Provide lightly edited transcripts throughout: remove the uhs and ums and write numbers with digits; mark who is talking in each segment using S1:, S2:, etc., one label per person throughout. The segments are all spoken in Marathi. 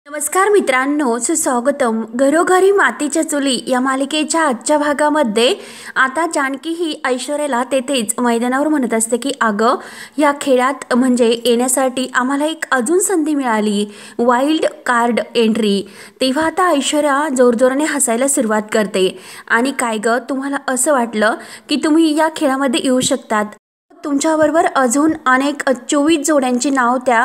S1: नमस्कार मित्रांनो, सुस्वागतम. घरोघरी मातीच्या चुली या मालिकेच्या आजच्या भागामध्ये आता जानकी ही ऐश्वर्याला तेथेच मैदानावर म्हणत असते की अगं या खेळात म्हणजे येण्यासाठी आम्हाला एक अजून संधी मिळाली, वाईल्ड कार्ड एंट्री. तेव्हा आता ऐश्वर्या जोरजोराने हसायला सुरुवात करते. आणि काय ग, तुम्हाला असं वाटलं की तुम्ही या खेळामध्ये येऊ शकतात? तुमच्याबरोबर अजून अनेक 24 जोड्यांची नाव त्या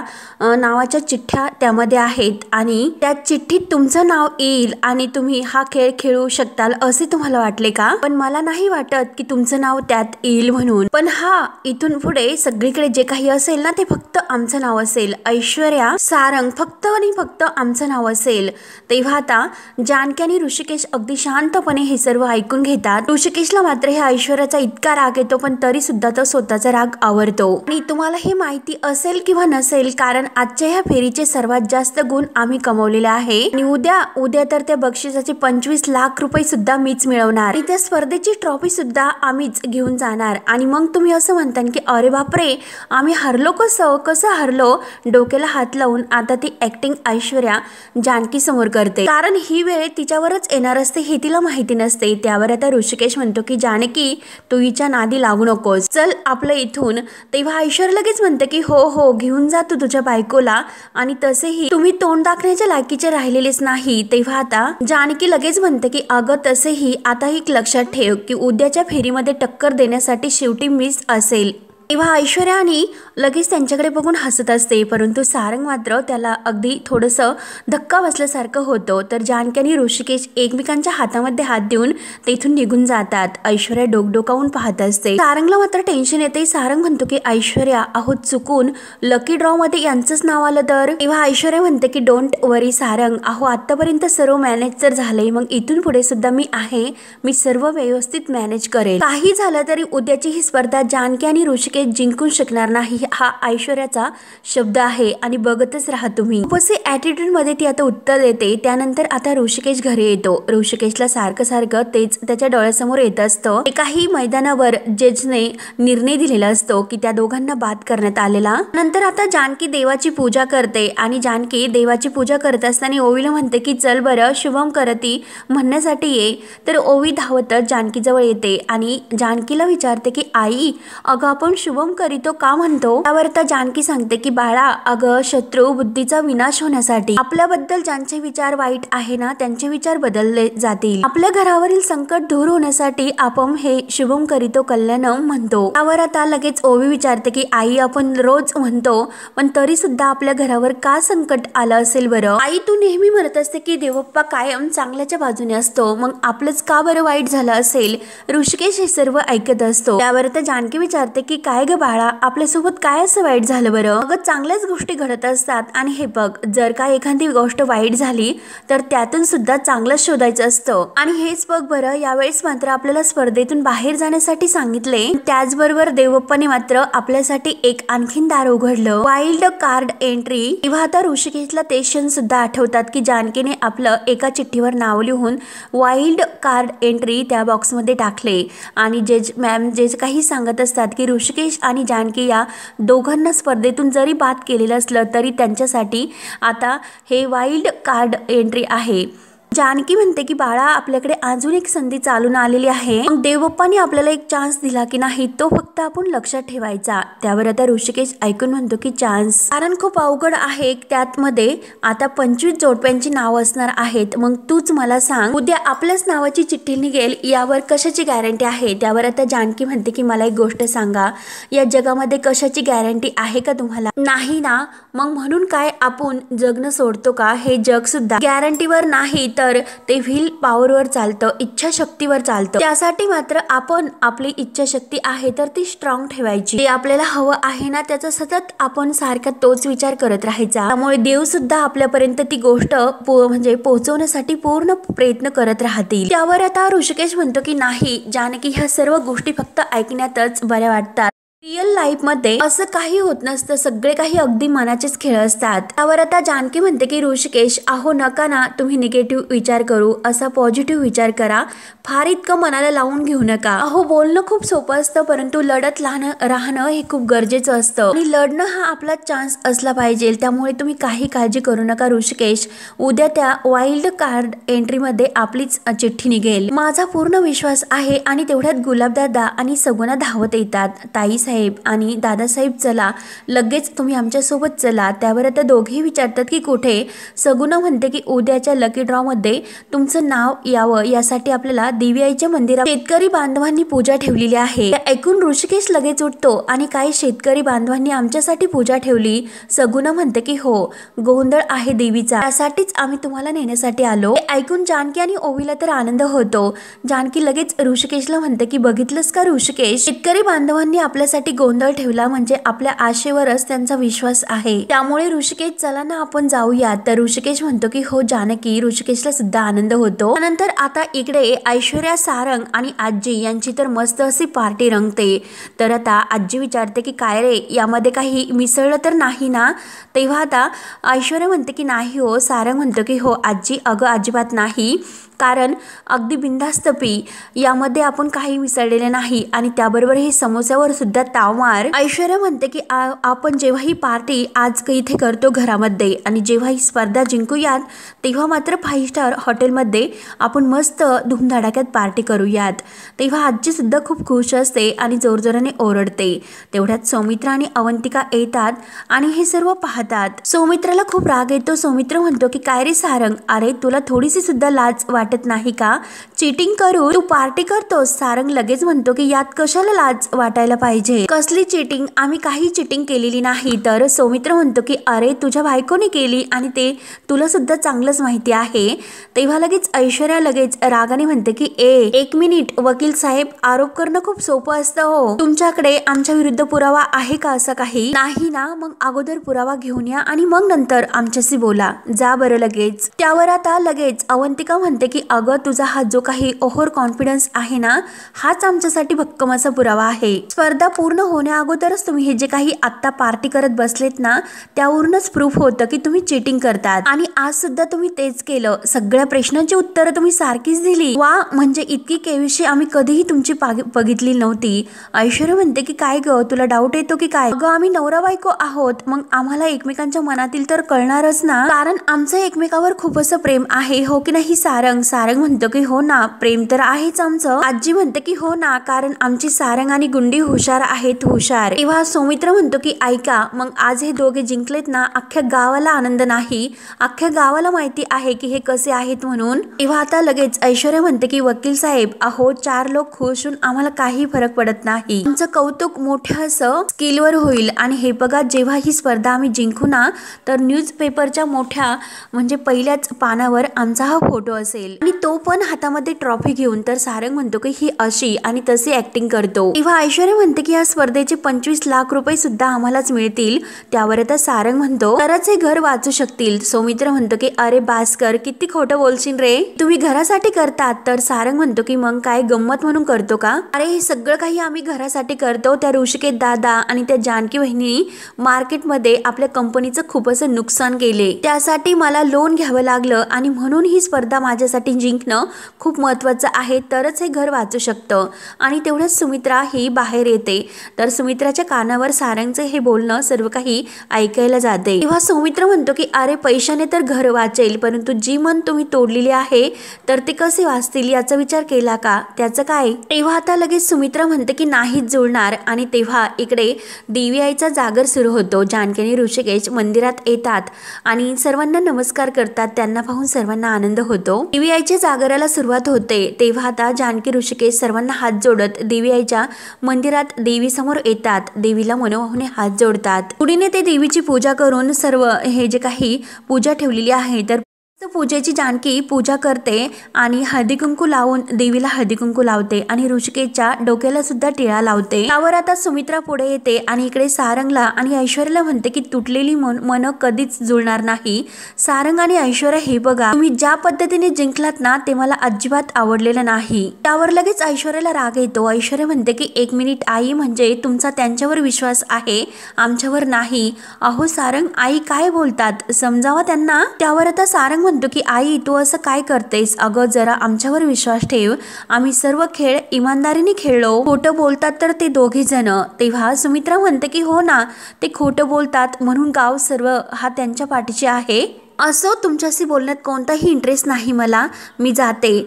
S1: नावाच्या चिठ्ठ्या त्यामध्ये आहेत आणि त्या चिठ्ठीत तुमचं नाव येईल आणि तुम्ही हा खेळ खेळू शकताल असे तुम्हाला वाटले का? पण मला नाही वाटत की तुमचं नाव त्यात येईल म्हणून. पण हा इथून पुढे सगळीकडे जे काही असेल ना ते फक्त आमचं नाव असेल. ऐश्वर्या सारंग फक्त आणि फक्त आमचं नाव असेल. तेव्हा आता जानकी आणि ऋषिकेश अगदी शांतपणे हे सर्व ऐकून घेतात. ऋषिकेशला मात्र हे ऐश्वर्याचा इतका राग येतो पण तरी सुद्धा तो स्वतःचा राग आवरतो. आणि तुम्हाला हे माहिती असेल किंवा नसेल, कारण आजच्या ह्या फेरीचे सर्वात जास्त गुण आम्ही कमवलेले आहे आणि उद्या तर त्या बक्षिसाचे 25 लाख रुपये सुद्धा मीच मिळवणार आणि त्या स्पर्धेची ट्रॉफी सुद्धा आम्हीच घेऊन जाणार. आणि मग तुम्ही असं म्हणता की अरे बापरे, आम्ही हरलो कसं हरलो? डोक्याला हात लावून आता ती ऍक्टिंग ऐश्वर्या जानकी समोर करते, कारण ही वेळ तिच्यावरच येणार असते हे तिला माहिती नसते. त्यावर आता ऋषिकेश म्हणतो की जानकी, तू हिच्या नादी लागू नकोस, चल आपलं इथून. तेव्हा ऐश्वर्या लगेच म्हणते की हो घेऊन जा तू तुझ्या बायकोला, आणि तसेही तुम्ही तोंड दाखवण्याच्या लायकीचे राहिलेलेच नाही. तेव्हा आता जानकी लगेच म्हणते की अगं तसेही आता एक लक्षात ठेव की उद्याच्या फेरीमध्ये टक्कर देण्यासाठी शेवटी मीच असेल. तेव्हा ऐश्वर्या आणि लगेच त्यांच्याकडे बघून हसत असते, परंतु सारंग मात्र त्याला अगदी थोडंसं धक्का बसल्यासारखं होतं. तर जानकी आणि ऋषिकेश एकमेकांच्या हातामध्ये हात देऊन तेथून निघून जातात. ऐश्वर्या डोकावून पाहत असते. सारंगला मात्र टेन्शन येते. सारंग म्हणतो की ऐश्वर्या, अहो चुकून लकी ड्रॉ मध्ये यांचंच नाव आलं तर? तेव्हा ऐश्वर्या म्हणते की डोंट वरी सारंग, अहो आतापर्यंत सर्व मॅनेज तर झालंय, मग इथून पुढे सुद्धा मी आहे, मी सर्व व्यवस्थित मॅनेज करेल. काही झालं तरी उद्याची ही स्पर्धा जानकी आणि ऋषिकेश जिंकू शकणार नाही हा ऐश्वर्याचा शब्द आहे आणि बघतच राहा तुम्ही. असे ॲटिट्यूड मध्ये ती आता उत्तर देते. त्यानंतर आता ऋषिकेश घरी येतो. ऋषिकेशला सारखं तेच त्याच्या डोळ्यासमोर येत असतं. एकाही मैदानावर जजने निर्णय दिलेला असतो की त्या दोघांना बाद करण्यात आलेला. नंतर आता जानकी देवाची पूजा करते आणि जानकी देवाची पूजा करत असताना ओवीला म्हणते की चल बरं शुभम करती म्हणण्यासाठी ये. तर ओवी धावतच जानकी जवळ येते आणि जानकीला विचारते की आई, अगं आपण शुभम करीतो का म्हणतो? त्यावर आता जानकी सांगते की बाळा, अगं शत्रू बुद्धीचा विनाश होण्यासाठी, आपल्याबद्दल ज्यांचे विचार वाईट आहे ना त्यांचे विचार बदलले जातील, आपल्या घरावरील संकट दूर होण्यासाठी आपण हे शुभम करीतो कल्याणम म्हणतो. त्यावर आता लगेच ओवी विचारते की आई, आपण रोज म्हणतो पण तरी सुद्धा आपल्या घरावर का संकट आलं असेल बरं? आई, तू नेहमी म्हणत असते की देवप्पा कायम चांगल्याच्या बाजूने असतो, मग आपलंच का बरं वाईट झालं असेल? ऋषिकेश हे सर्व ऐकत असतो. त्यावर आता जानकी विचारते की काय ग बाळा, आपल्यासोबत काय असं वाईट झालं बरं? अगं चांगल्याच गोष्टी घडत असतात आणि हे बघ, जर का एखादी गोष्ट वाईट झाली तर त्यातून सुद्धा चांगलं शोधायचं असतं. आणि हेच बघ बरं, यावेळेस मात्र आपल्याला स्पर्धेतून बाहेर जाण्यासाठी सांगितले, त्याचबरोबर देवप्पाने मात्र आपल्यासाठी एक आणखीन दार उघडलं, वाईल्ड कार्ड एंट्री. तेव्हा आता ऋषिकेशला ते क्षण सुद्धा आठवतात की जानकीने आपलं एका चिठ्ठीवर नाव लिहून वाईल्ड कार्ड एंट्री त्या बॉक्समध्ये टाकले. आणि जज मॅम जे काही सांगत असतात की ऋषिकेश आणि जानकी या दोघांना स्पर्धेतून जरी बाद केलेलं असलं तरी त्यांच्यासाठी आता हे वाईल्ड कार्ड एंट्री आहे. जानकी म्हणते की बाळा, आपल्याकडे अजून एक संधी चालून आलेली आहे, मग देवबाप्पाने आपल्याला एक चान्स दिला की नाही तो फक्त आपण लक्षात ठेवायचा. त्यावर आता ऋषिकेश ऐकून म्हणतो की चान्स, कारण खूप अवघड आहे, त्यात मध्ये आता 25 जोडप्यांची नाव असणार आहेत, मग तूच मला सांग उद्या आपल्याच नावाची चिठ्ठी निघेल यावर कशाची गॅरंटी आहे? त्यावर आता जानकी म्हणते की मला एक गोष्ट सांगा, या जगामध्ये कशाची गॅरंटी आहे का तुम्हाला? नाही ना, मग म्हणून काय आपण जगणं सोडतो का? हे जग सुद्धा गॅरंटीवर नाही तर ते व्हील पॉवरवर चालतं, इच्छाशक्तीवर चालतं. त्यासाठी मात्र आपण आपली इच्छाशक्ती आहे तर ती स्ट्रॉंग ठेवायची. ते आपल्याला हवं आहे ना त्याचा सतत आपण सारखा तोच विचार करत राहायचा. त्यामुळे देव सुद्धा आपल्यापर्यंत ती गोष्ट म्हणजे पोहोचवण्यासाठी पूर्ण प्रयत्न करत राहतील. त्यावर आता ऋषिकेश म्हणतो की नाही जानकी, ह्या सर्व गोष्टी फक्त ऐकण्यातच बऱ्या वाटतात. रिअल लाईफ मध्ये असं काही होत नसतं, सगळे काही अगदी मनाचेच खेळ असतात। त्यावर आता जानकी म्हणते की ऋषिकेश अहो नका ना तुम्ही निगेटिव्ह विचार करू, असा पॉझिटिव्ह विचार करा, फार इतकं मनाला लावून घेऊ नका। अहो बोलणं खूप सोपं असतं, परंतु लढत राहणं हे खूप गरजेचं असतं आणि लढणं हा आपला चान्स असला पाहिजे। त्यामुळे तुम्ही काही काळजी करू नका ऋषिकेश, उद्या त्या वाईल्ड कार्ड एंट्रीमध्ये आपलीच चिठ्ठी निघेल, माझा पूर्ण विश्वास आहे। आणि तेवढ्यात गुलाबदादा आणि सगुणा धावत येतात। ताई साहेब आणि दादासाहेब चला लगेच तुम्ही आमच्या सोबत चला। त्यावर आता दोघेही विचारतात की कुठे। सगुणा म्हणते की उद्याच्या लकी ड्रॉ मध्ये तुमचं नाव यावं यासाठी आपल्याला देवी आईच्या मंदिरात शेतकरी बांधवांनी पूजा ठेवलेली आहे। ऐकून ऋषिकेश लगेच उठतो आणि काही शेतकरी बांधवांनी आमच्यासाठी पूजा ठेवली। सगुणा म्हणते की हो, गोंधळ आहे देवीचा, त्यासाठीच आम्ही तुम्हाला नेण्यासाठी आलो। ऐकून जानकी आणि ओवीला तर आनंद होतो। जानकी लगेच ऋषिकेशला म्हणते की बघितलंस का ऋषिकेश, शेतकरी बांधवांनी आपल्यासाठी गोंधळ ठेवला म्हणजे आपल्या आशेवरच त्यांचा विश्वास आहे। त्यामुळे ऋषिकेश चला ना आपण जाऊया। तर ऋषिकेश म्हणतो की हो जानकी, ऋषिकेशला सुद्धा आनंद होतो। त्यानंतर आता इकडे ऐश्वर्या, सारंग आणि आजी यांची तर मस्त अशी पार्टी रंगते। तर आता आजी विचारते की काय रे, यामध्ये काही मिसळलं तर नाही ना। तेव्हा आता ऐश्वर्या म्हणते की नाही हो। सारंग म्हणतो की हो आजी, अगं अजिबात नाही, कारण अगदी बिनधास्त पी, यामध्ये आपण काही मिसळलेले नाही आणि त्याबरोबर हे समोस्यावर सुद्धा ताव मार। ऐश्वर्या म्हणते की आपण जेव्हा ही पार्टी आज इथे करतो घरामध्ये आणि जेव्हा ही स्पर्धा जिंकूयात तेव्हा मात्र 5 स्टार हॉटेलमध्ये आपण मस्त धूमधडाक्यात पार्टी करूयात। तेव्हा आजी सुद्धा खूप खुश असते आणि जोरजोराने ओरडते। तेवढ्यात सौमित्रा आणि अवंतिका येतात आणि हे सर्व पाहतात। सौमित्राला खूप राग येतो। सौमित्र म्हणतो की काय रे सारंग, अरे तुला थोडीशी सुद्धा लाज वाटत नाही का, चीटिंग करू तू पार्टी करतोस। सारंग लगेच म्हणतो की यात कशाला लाज वाटायला पाहिजे, कसली चीटिंग, आम्ही काही चीटिंग केलेली नाही। तर सौमित्र म्हणतो की अरे तुझ्या बायकोने केली आणि ते तुला सुद्धा चांगलंच माहिती आहे। तेव्हा लगेच ऐश्वर्या लगेच रागाने म्हणते की एक मिनिट वकील साहेब, आरोप करणं खूप सोपं असतं हो, तुमच्याकडे आमच्या विरुद्ध पुरावा आहे का, असं काही नाही ना, मग अगोदर पुरावा घेऊन या आणि मग नंतर आमच्याशी बोला, जा बरं लगेच। त्यावर आता लगेच अवंतिका म्हणते की अगं तुझा हा जो काही ओव्हर कॉन्फिडन्स आहे ना, हाच आमच्यासाठी भक्कम असा पुरावा आहे। स्पर्धा पूर्ण होण्या अगोदरच तुम्ही हे जे काही आता पार्टी करत बसलेत ना, त्यावरूनच प्रूफ होतं की तुम्ही चीटिंग करतात आणि आज सुद्धा तुम्ही तेच केलं। सगळ्या प्रश्नांची उत्तरं तुम्ही सारखीच दिली, वा, म्हणजे इतकी केविशी आम्ही कधीही तुमची बघितली नव्हती। ऐश्वर्या म्हणते की काय ग, तुला डाऊट येतो की काय, अगं आम्ही नवरा बायको आहोत, मग आम्हाला एकमेकांच्या मनातील तर कळणारच ना, कारण आमचं एकमेकावर खूप असं प्रेम आहे, हो की नाही सारंग। सारंग म्हणतो की हो ना, प्रेम तर आहेच आमचं। आजी म्हणते की हो ना, कारण आमची सारंग आणि गुंडी हुशार आहेत, हुशार। तेव्हा सौमित्र म्हणतो की ऐका, मग आज हे दोघे जिंकलेत ना, अख्ख्या गावाला आनंद नाही, अख्ख्या गावाला माहिती आहे की हे कसे आहेत म्हणून। तेव्हा आता लगेच ऐश्वर्या म्हणते की वकील साहेब, अहो 4 लोक खुश होऊन आम्हाला काही फरक पडत नाही, आमचं कौतुक मोठं असं स्किलवर होईल आणि हे बघा जेव्हा ही स्पर्धा आम्ही जिंकू ना, तर न्यूजपेपरच्या मोठ्या म्हणजे पहिल्याच पानावर आमचा हा फोटो असेल आणि तो पण हातामध्ये ट्रॉफी घेऊन। तर सारंग म्हणतो की ही अशी आणि तशी ऍक्टिंग करतो। तेव्हा ऐश्वर्या म्हणते की या स्पर्धेचे 25 लाख रुपये सुद्धा आम्हालाच मिळतील। त्यावर आता सारंग म्हणतो तरच हे घर वाचू शकतील। सौमित्र म्हणतो की अरे भास्कर, किती खोटं बोलशील रे, तुम्ही घरासाठी करतात। तर सारंग म्हणतो की मग काय गंमत म्हणून करतो का, अरे हे सगळं काही आम्ही घरासाठी करतो। त्या ऋषिकेश दादा आणि त्या जानकी बहिणी मार्केटमध्ये आपल्या कंपनीचं खूप असं नुकसान केले, त्यासाठी मला लोन घ्यावं लागलं आणि म्हणून ही स्पर्धा माझ्यासाठी जिंकणं खूप महत्वाचं आहे, तरच हे घर वाचू शकतं। आणि तेवढ्याच सुमित्रा ही बाहेर येते। तर सुमित्राच्या कानावर सारंगचे हे बोलणं सर्व काही ऐकायला जाते। तेव्हा सौमित्र म्हणतो की अरे पैशाने तर घर वाचेल, परंतु जी मन तुम्ही तोडलेली आहे तर ते कसे वाचतील याचा विचार केला का, त्याचं काय। तेव्हा आता लगेच सुमित्रा म्हणते की नाहीच जुळणार। आणि तेव्हा इकडे देवी आईचा जागर सुरू होतो। जानकी आणि ऋषिकेश मंदिरात येतात आणि सर्वांना नमस्कार करतात, त्यांना पाहून सर्वांना आनंद होतो। देवी आईच्या जागराला सुरुवात होते। तेव्हा आता जानकी ऋषिकेश सर्वांना हात जोडत देवी आईच्या मंदिरात देवी समोर येतात, देवीला मनोभावने हात जोडतात। पुढीने ते देवीची पूजा करून सर्व हे जे काही पूजा ठेवलेली आहे तर तर पूजेची जानकी पूजा करते आणि हळदी कुंकू लावून देवीला हळदी कुंकू लावते आणि ऋषिकेशच्या डोक्याला सुद्धा टिळा लावते। त्यावर आता सुमित्रा पुढे येते आणि इकडे सारंगला आणि ऐश्वर्याला म्हणते की तुटलेली मन कधीच जुळणार नाही। सारंग आणि ऐश्वर्या हे बघा, तुम्ही ज्या पद्धतीने जिंकलात ना ते मला अजिबात आवडलेलं नाही। त्यावर लगेच ऐश्वर्याला राग येतो। ऐश्वर्या म्हणते की एक मिनिट आई, म्हणजे तुमचा त्यांच्यावर विश्वास आहे, आमच्यावर नाही। अहो सारंग, आई काय बोलतात, समजावा त्यांना। त्यावर आता सारंग म्हणतो की आई तू असं काय करतेस, अगं जरा आमच्यावर विश्वास ठेव, आम्ही सर्व खेळ इमानदारीने खेळलो, खोटं बोलतात तर ते दोघे जण। तेव्हा सुमित्रा म्हणते की हो ना, ते खोटं बोलतात म्हणून गाव सर्व हा त्यांच्या पाठीशी आहे। असो, तुमच्याशी बोलण्यात कोणताही इंटरेस्ट नाही मला, मी जाते।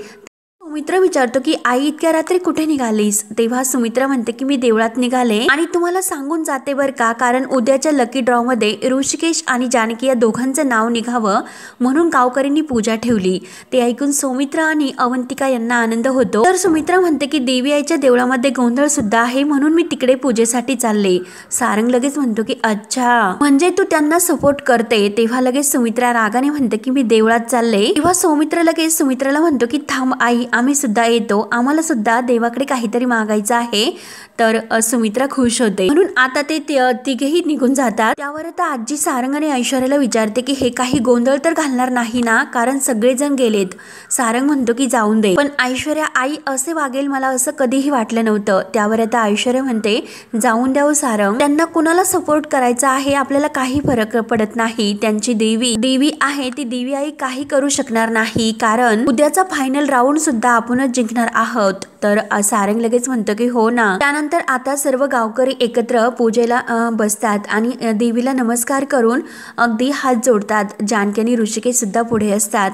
S1: सुमित्रा विचारतो की आई इतक्या रात्री कुठे निघालीस। तेव्हा सुमित्रा म्हणते की मी देवळात निघाले आणि तुम्हाला सांगून जाते बर का, कारण उद्याच्या लकी ड्रॉ मध्ये ऋषिकेश आणि जानकी या दोघांचं नाव निघावं म्हणून गावकऱ्यांनी पूजा ठेवली। ते ऐकून सुमित्रा आणि अवंतिका यांना आनंद होतो। तर सुमित्रा म्हणते की देवी आईच्या देवळामध्ये गोंधळ सुद्धा आहे म्हणून मी तिकडे पूजेसाठी चालले। सारंग लगेच म्हणतो की अच्छा, म्हणजे तू त्यांना सपोर्ट करते। तेव्हा लगेच सुमित्रा रागाने म्हणते की मी देवळात चालले। तेव्हा सौमित्र लगेच सुमित्राला म्हणतो की थांब आई, आम्ही सुद्धा येतो, आम्हाला सुद्धा देवाकडे काहीतरी मागायचं आहे। तर सुमित्रा खुश होते म्हणून आता ते तिघेही निघून जातात। त्यावर आता आजी सारंग आणि ऐश्वर्याला विचारते की हे काही गोंधळ तर घालणार नाही ना, कारण सगळेजण गेलेत। सारंग म्हणतो की जाऊन दे, पण ऐश्वर्या आई असे वागेल मला असं कधीही वाटलं नव्हतं। त्यावर आता ऐश्वर्या म्हणते जाऊन द्यावं सारंग, त्यांना कुणाला सपोर्ट करायचा आहे आपल्याला काही फरक पडत नाही। त्यांची देवी आहे, ती देवी आई काही करू शकणार नाही, कारण उद्याचा फायनल राऊंड सुद्धा आपणच जिंकणार आहोत। तर सारंग लगेच म्हणतो की हो ना। त्यानंतर आता सर्व गावकरी एकत्र पूजेला बसतात आणि देवीला नमस्कार करून अगदी हात जोडतात। जानकी आणि ऋषिकेश सुद्धा पुढे असतात।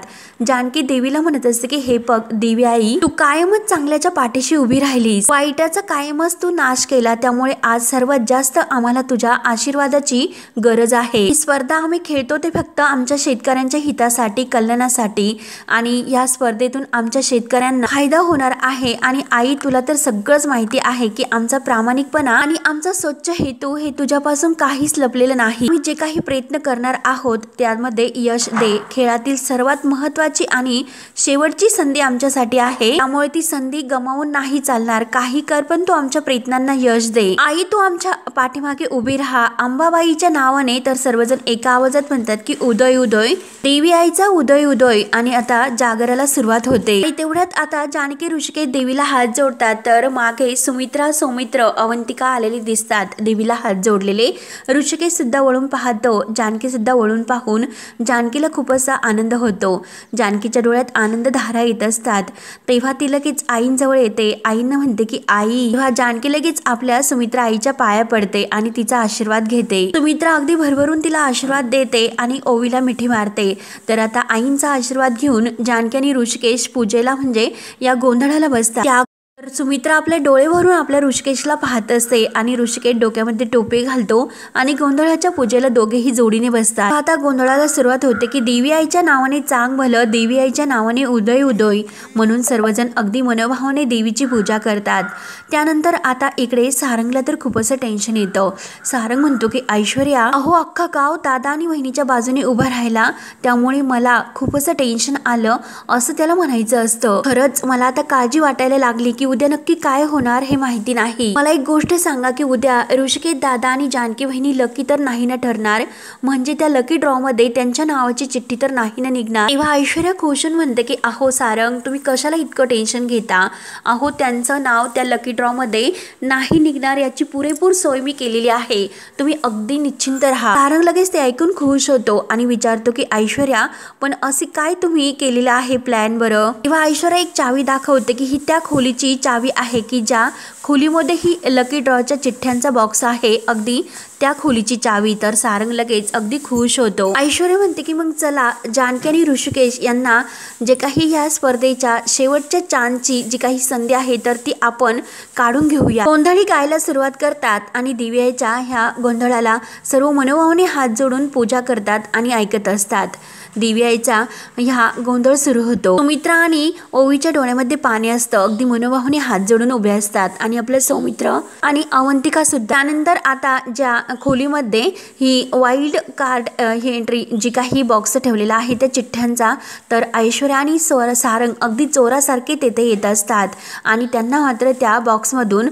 S1: जानकी देवीला म्हणत असते की हे बघ देवी आई, तू कायमच चांगल्याच्या पाठीशी उभी राहिलीस, वाईटाचा कायमच तू नाश केला, त्यामुळे आज सर्वात जास्त आम्हाला तुझ्या आशीर्वादाची गरज आहे। ही स्पर्धा आम्ही खेळतो ते फक्त आमच्या शेतकऱ्यांच्या हितासाठी, कल्याणासाठी, आणि या स्पर्धेतून आमच्या शेतकऱ्यांना फायदा होणार आहे। आणि आई तुला तर सगळंच माहिती आहे की आमचा प्रामाणिकपणा आणि आमचा स्वच्छ हेतू हे तुझ्यापासून काहीच लपलेलं नाही। आम्ही जे काही प्रयत्न करणार आहोत त्यामध्ये यश दे। खेळातील सर्वात महत्त्वाची आणि शेवटची संधी आमच्यासाठी आहे, त्यामुळे ती संधी गमावून नाही चालणार, काही कर पण तू आमच्या प्रयत्नांना यश दे। आई तू आमच्या पाठीमागे उभी राहा अंबाबाईच्या नावाने। तर सर्वजण एका आवाजात म्हणतात की उदय उदय, देवी आईचा उदय उदय। आणि आता जागराला सुरुवात होते। तेवढ्यात आता जानकी ऋषिकेश देवीला हात जोडतात। तर मागे सुमित्रा, सौमित्र, अवंतिका आलेले दिसतात देवीला हात जोडलेले। ऋषिकेश सुद्धा वळून पाहतो, जानकी सुद्धा वळून पाहून जानकीला खूप असा आनंद होतो। जानकीच्या डोळ्यात आनंद धारा येत असतात। तेव्हा ती लगेच आईंजवळ येते, आईंना म्हणते की आई। तेव्हा जानकी लगेच आपल्या सुमित्रा आईच्या पाया पडते आणि तिचा आशीर्वाद घेते। सुमित्रा अगदी भरभरून तिला आशीर्वाद देते आणि ओवीला मिठी मारते। तर आता आईंचा आशीर्वाद घेऊन जानकी आणि ऋषिकेश पूजेला म्हणजे या गोंधळाला बसतात। तर सुमित्रा आपले डोळे भरून आपल्या ऋषिकेशला पाहत असते आणि ऋषिकेश डोक्यामध्ये टोपी घालतो आणि गोंधळाच्या पूजेला दोघेही जोडीने बसतात। आता गोंधळाला सुरुवात होते की देवी आईच्या नावाने चांग भलं, देवी आईच्या नावाने उदय उदय, म्हणून सर्वजण अगदी मनोभावाने देवीची पूजा करतात। त्यानंतर आता इकडे सारंगला तर खूप असं टेन्शन येतं। सारंग म्हणतो की ऐश्वर्या, अहो अख्खा गाव दादा आणि वहिनीच्या बाजूने उभा राहिला, त्यामुळे मला खूप असं टेन्शन आलं, असं त्याला म्हणायचं असतं। खरंच मला आता काळजी वाटायला लागली की उद्या नक्की काय होणार हे माहिती नाही। मला एक गोष्ट सांगा की उद्या ऋषिकेश दादा आणि जानकी वहिनी लकी तर नाही ना ठरणार, म्हणजे त्या लकी ड्रॉ मध्ये त्यांच्या नावाची चिठ्ठी तर नाही ना निघणार। तेव्हा ऐश्वर्या खुशून म्हणते की अहो सारंग, तुम्ही कशाला इतकं टेन्शन घेता, अहो त्यांचं नाव त्या लकी ड्रॉ मध्ये नाही निघणार याची पुरेपूर सोय मी केलेली आहे, तुम्ही अगदी निश्चिंत राहा। सारंग लगेच ते ऐकून खुश होतो आणि विचारतो की ऐश्वर्या, पण असे काय तुम्ही केलेलं आहे प्लॅन बरं। तेव्हा ऐश्वर्या एक चावी दाखवते की ही त्या खोलीची चावी आहे की ज्या खोलीमध्ये ही लकी ड्रॉच्या चिठ्ठ्यांचा बॉक्स आहे, अगदी त्या खोलीची चावी। तर सारंग लगेच अगदी खुश होतो। ऐश्वर्या म्हणते की मग चला जानकी आणि ऋषिकेश यांना जे काही या स्पर्धेच्या शेवटच्या चान्सची जी काही संधी आहे तर ती आपण काढून घेऊया। गोंधळी गायला सुरुवात करतात आणि देवी आईच्या ह्या गोंधळाला सर्व मनोभावाने हात जोडून पूजा करतात आणि ऐकत असतात। दिव्याचा ह्या गोंधळ सुरू होतो। सौमित्र आणि ओवीच्या डोळ्यामध्ये पाणी असतं, अगदी मनोभावाने हात जोडून उभे असतात आणि आपले सौमित्र आणि अवंतिका सुद्धा। त्यानंतर आता ज्या खोलीमध्ये ही वाईल्ड कार्ड ही एंट्री जी काही बॉक्स ठेवलेला आहे त्या चिठ्ठ्यांचा, तर ऐश्वर्या आणि सारंग अगदी चोरासारखे तेथे येत असतात आणि त्यांना मात्र त्या बॉक्समधून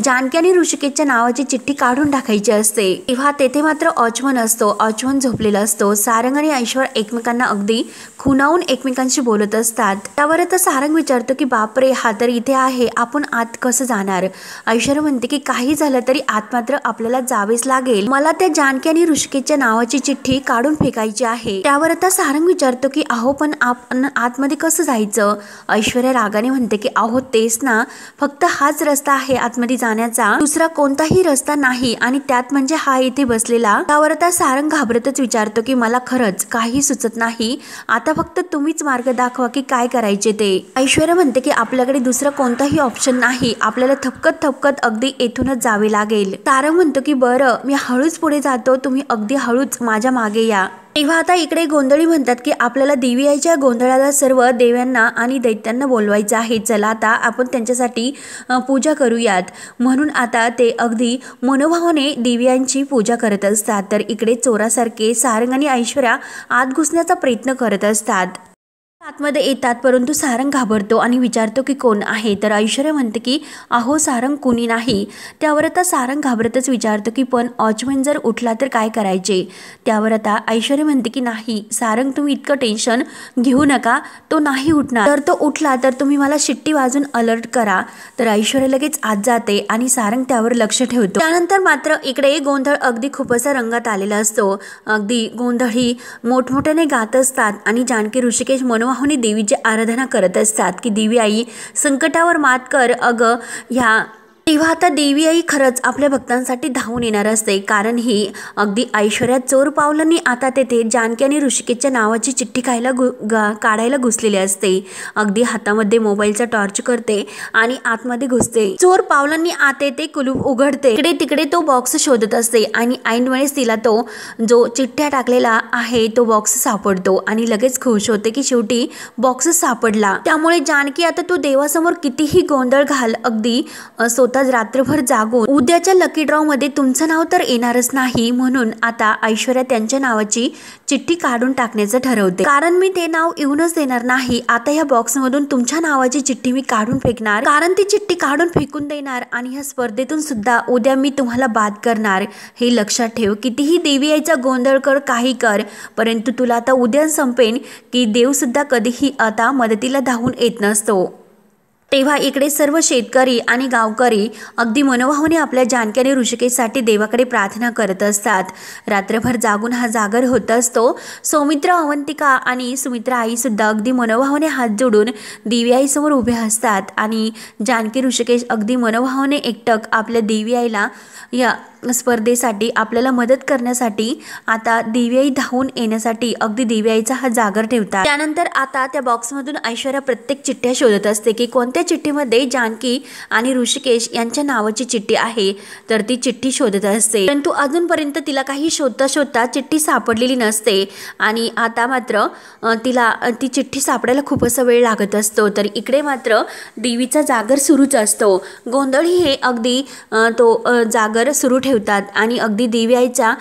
S1: जानकी आणि ऋषिकेशच्या नावाची चिठ्ठी काढून टाकायची असते। तेव्हा तेथे मात्र ऑचमन असतो, ऑचमन झोपलेला असतो। सारंग आणि ऐश्वर्या एकमेकांना अगदी खुणावून एकमेकांशी बोलत असतात। त्यावर आता सारंग विचारतो की बापरे, हा तर इथे आहे, आपण आत कसं जाणार? ऐश्वर्या म्हणते की काही झालं तरी आत मात्र आपल्याला जावेच लागेल, मला त्या जानकी आणि ऋषिकेशच्या नावाची चिठ्ठी काढून फेकायची आहे। त्यावर आता सारंग विचारतो की अहो पण आपण आतमध्ये कसं जायचं? ऐश्वर्या रागाने म्हणते की अहो तेच ना, फक्त हाच रस्ता आहे आतमध्ये जाण्याचा, दुसरा कोणताही रस्ता नाही आणि त्यात म्हणजे हा इथे बसलेला। त्यावर आता सारंग घाबरतच विचारतो की मला खरंच काही सुचत नाही, आता फक्त तुम्हीच मार्ग दाखवा की काय करायचे ते। ऐश्वर्या म्हणते की आपल्याकडे दुसरा कोणताही ऑप्शन नाही, आपल्याला थपकत थपकत अगदी येथूनच जावे लागेल। सारंग म्हणतो की बरं, मी हळूच पुढे जातो, तुम्ही अगदी हळूच माझ्या मागे या। तेव्हा आता इकडे गोंधळी म्हणतात की आपल्याला देवी आईच्या गोंधळाला सर्व देव्यांना आणि दैत्यांना बोलवायचं आहे, चला आता आपण त्यांच्यासाठी पूजा करूयात। म्हणून आता ते अगदी मनोभावाने देव्यांची पूजा करत असतात। तर इकडे चोरासारखे सारंग आणि ऐश्वर्या आत घुसण्याचा प्रयत्न करत असतात। आतमध्ये येतात परंतु सारंग घाबरतो आणि विचारतो की कोण आहे? तर ऐश्वर्या म्हणते की अहो सारंग, कुणी नाही। त्यावर आता सारंग घाबरतच विचारतो की पण ऑचमन जर उठला तर काय करायचे? त्यावर आता ऐश्वर्या म्हणते की नाही सारंग, तुम्ही इतकं टेन्शन घेऊ नका, तो नाही उठणार, तर तो उठला तर तुम्ही मला शिट्टी वाजून अलर्ट करा। तर ऐश्वर्या लगेच आत जाते आणि सारंग त्यावर लक्ष ठेवतो। त्यानंतर मात्र इकडे गोंधळ अगदी खूप असा रंगात आलेला असतो, अगदी गोंधळी मोठमोठ्याने गात असतात आणि जानकी ऋषिकेश मनोभावाने देवीची आराधना करत असतात की देवी आई संकटावर मात कर अगं ह्या। तेव्हा आता देवी आई खरंच आपल्या भक्तांसाठी धावून येणार असते, कारण ही अगदी ऐश्वर्या चोर पावलांनी आता तेथे जानकी आणि ऋषिकेशच्या नावाची चिठ्ठी काढायला घुसलेली असते। अगदी हातामध्ये मोबाईलचा टॉर्च करते आणि आतमध्ये घुसते। चोर पावलांनी आत येते, कुलूप उघडते, इकडे तिकडे तो बॉक्स शोधत असते आणि ऐन वेळेस तिला तो जो चिठ्ठ्या टाकलेला आहे तो बॉक्स सापडतो आणि लगेच खुश होते की शेवटी बॉक्स सापडला। त्यामुळे जानकी आता तो देवासमोर कितीही गोंधळ घाल, अगदी रात्रभर जागून उद्याच्या लकी ड्रॉ मध्ये तुमचं नाव तर येणारच नाही, म्हणून आता ऐश्वर्या त्यांच्या नावाची चिठ्ठी काढून टाकण्याचं ठरवते। कारण मी ते नाव येऊनच देणार नाही, आता या बॉक्स मधून तुमच्या नावाची चिठ्ठी मी काढून फेकणार, कारण ती चिठ्ठी काढून फेकून देणार आणि ह्या स्पर्धेतून सुद्धा उद्या मी तुम्हाला बाद करणार, हे लक्षात ठेव। कितीही देवी आईचा गोंधळ कर, काही कर, परंतु तुला आता उद्या संपेन की देव सुद्धा कधीही आता मदतीला धावून येत नसतो। तेव्हा इकडे सर्व शेतकरी आणि गावकरी अगदी मनोभावाने आपल्या जानकी आणि ऋषिकेशसाठी देवाकडे प्रार्थना करत असतात। रात्रभर जागून हा जागर होत असतो। सौमित्र, अवंतिका आणि सुमित्रा आई सुद्धा अगदी मनोभावाने हात जोडून देवी आई समोर उभे असतात आणि जानकी ऋषिकेश अगदी मनोभावाने एकटक आपल्या देवी आईला या स्पर्धेसाठी आपल्याला मदत करण्यासाठी आता देवी आई धावून येण्यासाठी अगदी देवी आईचा हा जागर ठेवतात। त्यानंतर आता त्या बॉक्समधून ऐश्वर्या प्रत्येक चिठ्ठ्या शोधत असते की कोणत्या चिठ्ठीमध्ये जानकी आणि ऋषिकेश यांच्या नावाची चिठ्ठी आहे, तर ती चिठ्ठी शोधत असते, परंतु अजूनपर्यंत तिला काही शोधता शोधता चिठ्ठी सापडलेली नसते आणि आता मात्र तिला ती चिठ्ठी सापडायला खूप असा वेळ लागत असतो। तर इकडे मात्र देवीचा जागर सुरूच असतो। गोंधळी हे अगदी तो जागर सुरू ठेवतात आणि अगदी देवी आईचा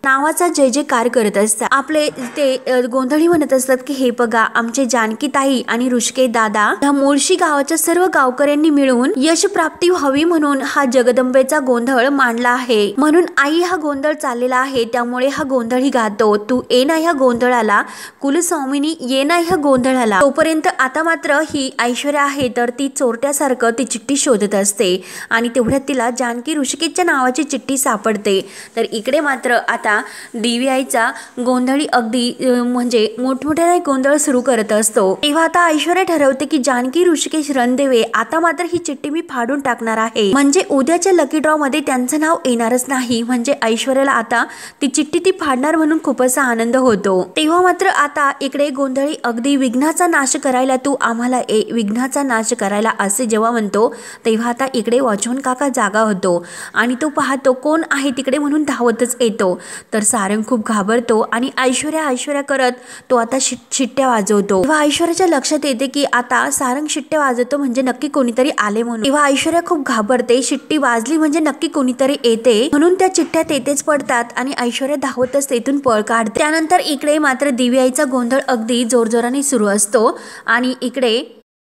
S1: नावाचा जय जयकार करत असतात। आपले ते गोंधळी म्हणत असतात की हे बघा, आमचे जानकी ताई आणि ऋषिकेश दादा ह्या मुळशी गावाच्या सर्व गावकऱ्यांनी मिळून यश प्राप्ती व्हावी म्हणून हा जगदंबेचा गोंधळ मांडला आहे, म्हणून आई हा गोंधळ चाललेला आहे, त्यामुळे हा गोंधळी गातो। तू ये ना ह्या गोंधळाला, कुलस्वामिनी ये ना ह्या गोंधळाला। तोपर्यंत आता मात्र ही ऐश्वर्या आहे तर ती चोरट्यासारखं ती चिठ्ठी शोधत असते आणि तेवढ्यात तिला जानकी ऋषिकेशच्या नावाची चिठ्ठी सापडते। तर इकडे मात्र आता देवी आईचा गोंधळी अगदी म्हणजे मोठमोठ्याने गोंधळ सुरू करत असतो। तेव्हा आता ऐश्वर्या ठरवते की जानकी ऋषिकेश रणदेवे, आता मात्र ही चिठ्ठी मी फाडून टाकणार आहे, म्हणजे उद्याच्या लकी ड्रॉ मध्ये त्यांचं नाव येणारच नाही। म्हणजे ऐश्वर्याला आता ती चिठ्ठी ती फाडणार म्हणून खूप असा आनंद होतो। तेव्हा मात्र आता इकडे गोंधळी अगदी विघ्नाचा नाश करायला तू आम्हाला विघ्नाचा नाश करायला असे जेव्हा म्हणतो, तेव्हा आता इकडे वॉचमन काका जागा होतो आणि तो पाहतो कोण आहे तिकडे म्हणून धावतच येतो। तर सारंग खूप घाबरतो आणि ऐश्वर्या करत तो आता शिट्ट्या वाजवतो। तेव्हा ऐश्वर्याच्या लक्षात येते की आता सारंग शिट्ट्या वाजवतो म्हणजे नक्की कोणीतरी आले म्हणून। तेव्हा ऐश्वर्या खूप घाबरते, शिट्टी वाजली म्हणजे नक्की कोणीतरी येते म्हणून त्या चिठ्ठ्या तेथेच पडतात आणि ऐश्वर्या धावतच तेथून पळ काढते। त्यानंतर इकडे मात्र दिव्याईचा गोंधळ अगदी जोरजोराने सुरू असतो आणि इकडे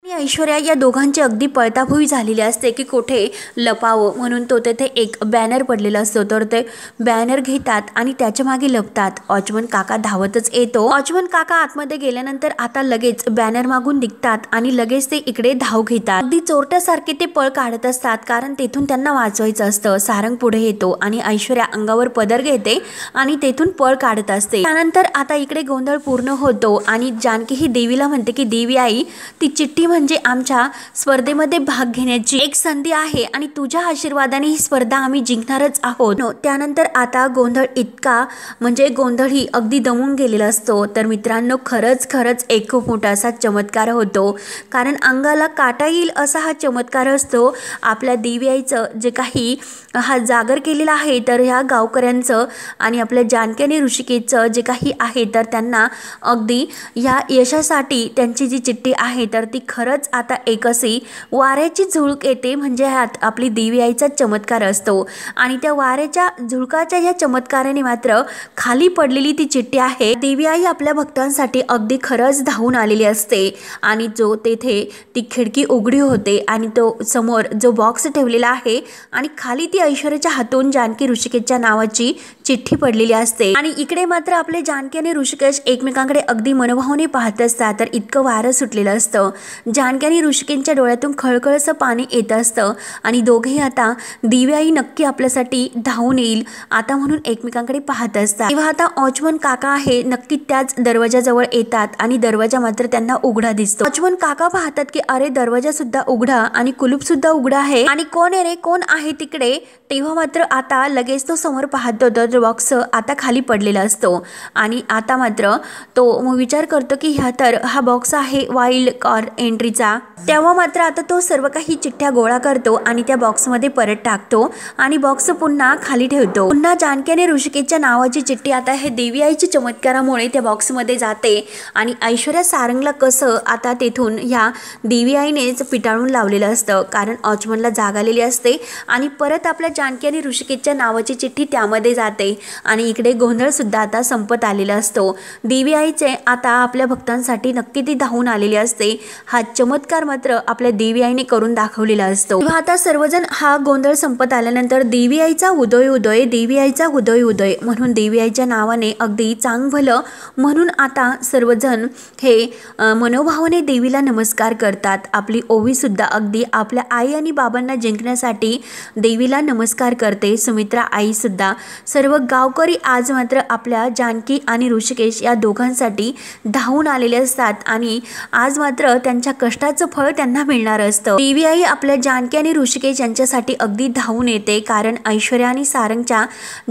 S1: ऐश्वर्या या दोघांची अगदी पळताभुई झालेली असते की कुठे लपावं म्हणून तो तेथे एक बॅनर पडलेला असतो, तर ते बॅनर घेतात आणि त्याच्या मागे लपतात। वॉचमन काका धावतच येतो। वॉचमन काका आतमध्ये गेल्यानंतर आता लगेच बॅनर मागून निघतात आणि लगेच ते इकडे धाव घेतात। अगदी चोरट्यासारखे ते पळ काढत असतात कारण तेथून त्यांना वाचवायचं असतं। सारंग पुढे येतो आणि ऐश्वर्या अंगावर पदर घेते आणि तेथून पळ काढत असते। त्यानंतर आता इकडे गोंधळ पूर्ण होतो आणि जानकी ही देवीला म्हणते की देवी आई, ती चिठ्ठी म्हणजे आमच्या स्पर्धेमध्ये भाग घेण्याची एक संधी आहे आणि तुझ्या आशीर्वादाने ही स्पर्धा आम्ही जिंकणारच आहोत। त्यानंतर आता गोंधळ इतका म्हणजे गोंधळ ही अगदी दमून गेलेला असतो। तर मित्रांनो, खरंच एक खूप मोठा असा चमत्कार होतो कारण अंगाला काटा येईल असा हा चमत्कार असतो। आपल्या दिव्याईचं जे काही हा जागर केलेला आहे तर ह्या गावकऱ्यांचं आणि आपल्या जानकी आणि ऋषिकेशचं जे काही आहे तर त्यांना अगदी ह्या यशासाठी त्यांची जी चिठ्ठी आहे तर ती खरंच आता एक अशी वाऱ्याची झुळूक येते म्हणजे ह्यात आपली दिव्याईचा चमत्कार असतो आणि त्या वाऱ्याच्या झुळकाच्या या चमत्काराने मात्र खाली पडलेली ती चिठ्ठी आहे। दिव्याई आपल्या भक्तांसाठी अगदी खरंच धावून आलेली असते आणि जो तेथे ती खिडकी उघडी होते आणि तो समोर जो बॉक्स ठेवलेला आहे आणि खाली ती ऐश्वर्याच्या हातून जानकी ऋषिकेशच्या नावाची चिठ्ठी पडलेली असते आणि इकडे मात्र आपले जानकी आणि ऋषिकेश एकमेकांकडे अगदी मनोभावाने पाहत असतात। तर इतकं वारं सुटलेलं असतं, जानकी आणि ऋषिकेशच्या डोळ्यातून खळखळसं पाणी येत असतं आणि दोघेही आता दिव्याई नक्की आपल्यासाठी धावून येईल आता म्हणून एकमेकांकडे पाहत असतात। तेव्हा आता वॉचमन काका आहे नक्की त्याच दरवाजाजवळ येतात आणि दरवाजा मात्र त्यांना उघडा दिसतो। वॉचमन काका पाहतात की अरे, दरवाजा सुद्धा उघडा आणि कुलूप सुद्धा उघडा आहे आणि कोण आहे रे, कोण आहे तिकडे? तेव्हा मात्र आता लगेच तो समोर पाहतो तर बॉक्स आता खाली पडलेला असतो आणि आता मात्र तो विचार करतो की हा बॉक्स आहे वाईल्ड कार्ड एंट्रीचा। तेव्हा मात्र आता तो सर्व काही चिठ्ठ्या गोळा करतो आणि त्या बॉक्समध्ये परत टाकतो आणि बॉक्स पुन्हा खाली ठेवतो। पुन्हा जानकी आणि ऋषिकेशच्या नावाची चिठ्ठी आता हे देवीआईच्या चमत्कारामुळे त्या बॉक्समध्ये जाते आणि ऐश्वर्या सारंगला कसं आता तेथून ह्या देवीआईनेच पिटाळून लावलेलं असतं कारण वॉचमनला जाग आलेली असते आणि परत आपल्या जानकी आणि ऋषिकेशच्या नावाची चिठ्ठी त्यामध्ये जाते आणि इकडे गोंधळ सुद्धा आता संपत आलेला असतो। देवीआईचे आता आपल्या भक्तांसाठी नक्की ती धावून आलेली असते। हा चमत्कार मात्र आपल्या देवीआईने करून दाखवलेला असतो। तेव्हा आता सर्वजण हा गोंधळ संपत आल्यानंतर देवीआईचा उदय देवीआईचा उदय म्हणून देवीआईच्या नावाने अगदी चांग भलं म्हणून आता सर्वजण हे मनोभावाने देवीला नमस्कार करतात। आपली ओवी सुद्धा अगदी आपल्या आई आणि बाबांना जिंकण्यासाठी देवीला नमस्कार करते। सुमित्रा आई सुद्धा सर्व गावकरी आज मात्र आपल्या जानकी आणि ऋषिकेश या दोघांसाठी धावून आलेले असतात आणि आज मात्र त्यांच्या कष्टाचं फळ त्यांना मिळणार असतं। देवीआई आपल्या जानकी आणि ऋषिकेश यांच्यासाठी अगदी धावून येते कारण ऐश्वर्या आणि सारंगच्या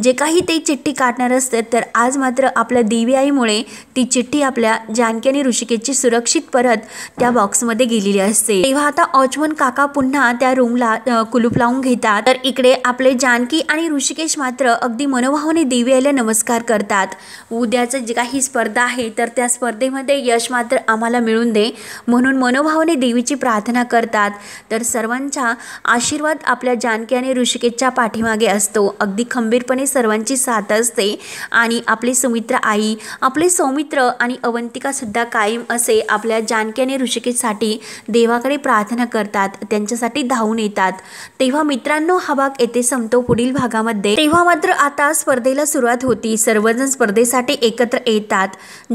S1: जे काही ते चिठ्ठी काढणार असते तर आज मात्र आपल्या देवीआईमुळे ती चिठ्ठी आपल्या जानकी आणि ऋषिकेशची सुरक्षित परत त्या बॉक्समध्ये गेलेली असते। तेव्हा आता वॉचमन काका पुन्हा त्या रूमला कुलूप लावून घेतात तर इकडे आपले जानकी आणि ऋषिकेश मात्र अगदी मनोभावाने देवीआईला नमस्कार करतात। उद्याचं जे काही स्पर्धा आहे तर त्या स्पर्धेमध्ये यश मात्र आम्हाला मिळून दे म्हणून मनोभावाने देवीची प्रार्थना करतात। तर सर्वांचा आशीर्वाद आपल्या जानकी आणि ऋषिकेशच्या पाठीमागे असतो। अगदी खंबीरपणे सर्वांची साथ असते आणि आपली सुमित्रा आई, आपले सौमित्र आणि अवंतिका सुद्धा कायम असे आपल्या जानकी आणि ऋषिकेशसाठी देवाकडे प्रार्थना करतात, त्यांच्यासाठी धावून येतात। तेव्हा मित्रांनो, हा भाग येथे संपतो। पुढील भागामध्ये तेव्हा मात्र आता स्पर्धेला सुरुवात होती। सर्वजण स्पर्धेसाठी एकत्र येतात।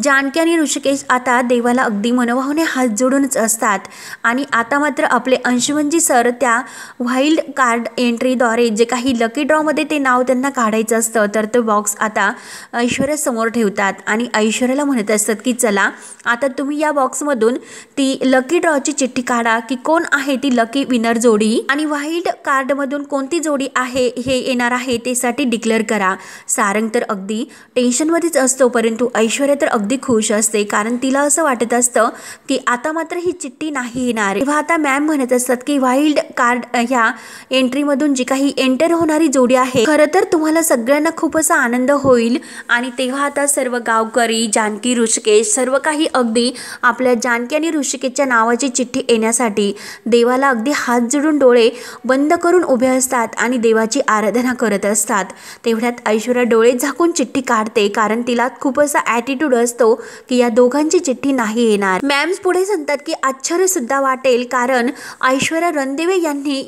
S1: जानकी आणि ऋषिकेश आता देवाला अगदी मनोभावाने हात जोडूनच असतात आणि आता मात्र आपले अंशुमनजी सर त्या वाईल्ड कार्ड एंट्रीद्वारे जे काही लकी ड्रॉमध्ये ते नाव त्यांना काढायचं असतं तर तो बॉक्स आता ऐश्वर्या समोर ठेवतात आणि ऐश्वर्याला म्हणत असतात की चला आता तुम्ही या बॉक्समधून ती लकी ड्रॉची चिठ्ठी काढा की कोण आहे ती लकी विनर जोडी आणि वाईल्ड कार्डमधून कोणती जोडी आहे हे येणार आहे ते साठी डिक्लेअर करा। ऐश्वर्याला. सारंग तर अगदी टेन्शनमध्येच असतो, परंतु ऐश्वर्या तर अगदी खुश असते, कारण तिला असं वाटत असतं की आता मात्र ही चिठ्ठी नाही येणार. तेव्हा आता मॅम म्हणत असतात की वाईल्ड कार्ड ह्या एंट्रीमधून जी काही एंटर होणारी जोडी आहे, खरं तर तुम्हाला सगळ्यांना खूप असा आनंद होईल. आणि तेव्हा आता सर्व गावकरी, जानकी, ऋषिकेश सर्व काही अगदी आपल्या जानकी आणि ऋषिकेशच्या नावाची चिठ्ठी येण्यासाठी देवाला अगदी हात जोडून डोळे बंद करून उभे असतात आणि देवाची आराधना करत असतात. तेवढ्यात ऐश्वर्या डोळे झाकून चिठ्ठी काढते, कारण तिला खूप असा ॲटिट्यूड असतो की या दोघांची चिठ्ठी नाही येणार. मॅम्स पुढे सांगतात की आश्चर्य सुद्धा वाटेल, कारण ऐश्वर्या रणदिवे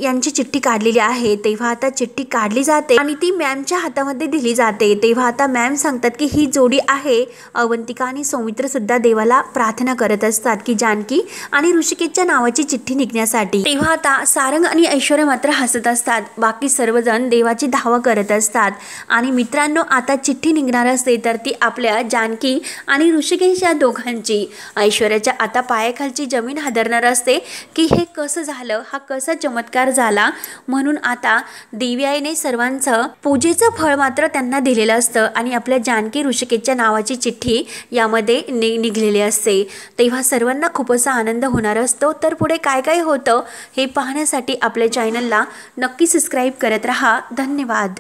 S1: यांची चिठ्ठी काढलेली आहे. तेव्हा आता चिठ्ठी काढली जाते आणि ती मॅमच्या हातामध्ये दिली जाते. तेव्हा आता मॅम सांगतात की ही जोडी आहे. अवंतिका आणि सौमित्र सुद्धा देवाला प्रार्थना करत असतात की जानकी आणि ऋषिकेशच्या नावाची चिठ्ठी निघण्यासाठी. तेव्हा आता सारंग आणि ऐश्वर्या मात्र हसत असतात. बाकी सर्वजण देवाची धावा करत असतात. आणि मित्रांनो, आता चिठ्ठी निघणार असते तर ती आपल्या जानकी आणि ऋषिकेश या दोघांची. ऐश्वर्याच्या आता पायाखालची जमीन हादरणार असते की हे कसं झालं, हा कसा चमत्कार झाला. म्हणून आता देवी आईने सर्वांचं पूजेचं फळ मात्र त्यांना दिलेलं असतं आणि आपल्या जानकी ऋषिकेशच्या नावाची चिठ्ठी यामध्ये निघलेली असते. तेव्हा सर्वांना खूप असा आनंद होणार असतो. तर पुढे काय काय होतं हे पाहण्यासाठी आपल्या चॅनलला नक्की सबस्क्राईब करत राहा. धन्यवाद.